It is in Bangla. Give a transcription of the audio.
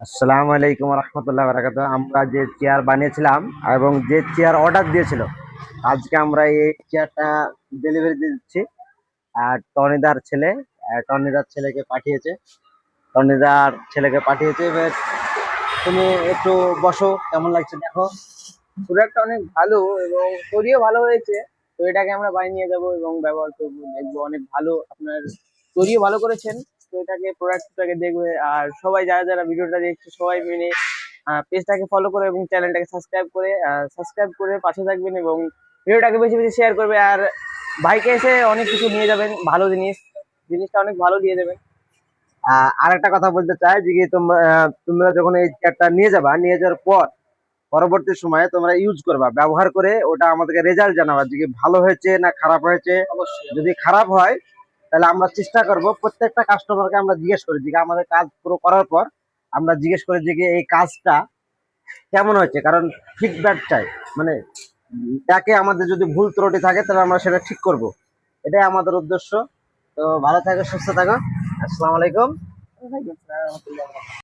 আসসালামু আলাইকুম রহমতুল্লাহ বারাকাতুহু। আমরা যে চেয়ার বানিয়েছিলাম এবং যে চেয়ার অর্ডার দিয়েছিল, আজকে আমরা এই চেয়ারটা ডেলিভারি দিয়ে দিচ্ছি। আর টনিদার ছেলেকে পাঠিয়েছে। এবার তুমি একটু বসো, কেমন লাগছে দেখো। প্রোডাক্টটা অনেক ভালো এবং তৈরিও ভালো হয়েছে। তো এটাকে আমরা বাড়ি নিয়ে যাব এবং ব্যবহার করবো, দেখবো অনেক ভালো। আপনার তৈরিও ভালো করেছেন। তো এটাকে প্রোডাক্টটাকে দেখবে, আর সবাই যারা যারা ভিডিওটা দেখছে সবাই মিলে পেজটাকে ফলো করে এবং চ্যানেলটাকে সাবস্ক্রাইব করে পাশে থাকবেন এবং ভিডিওটাকে বেশি বেশি শেয়ার করবে। আর বাইকে এসে অনেক কিছু নিয়ে যাবেন, ভালো জিনিসটা অনেক ভালো দিয়ে দেবেন। আর একটা কথা বলতে চাই যে কি তোমরা যখন এই চেয়ারটা নিয়ে যাওয়ার পর পরবর্তী সময়ে তোমরা ইউজ করবা, ব্যবহার করে ওটা আমাদেরকে রেজাল্ট জানাবা যে কি ভালো হয়েছে না খারাপ হয়েছে। অবশ্যই যদি খারাপ হয় তাহলে আমরা চেষ্টা করব, প্রত্যেকটা কাস্টমারকে আমরা জিজ্ঞেস করি যে আমাদের কাজ পুরো করার পর আমরা জিজ্ঞেস করি যে এই কাজটা কেমন হয়েছে, কারণ ফিডব্যাক চাই। মানে যাকে আমাদের যদি ভুল ত্রুটি থাকে তাহলে আমরা সেটা ঠিক করব, এটাই আমাদের উদ্দেশ্য। তো ভালো থাকো, সুস্থ থাকো। আসসালামু আলাইকুম।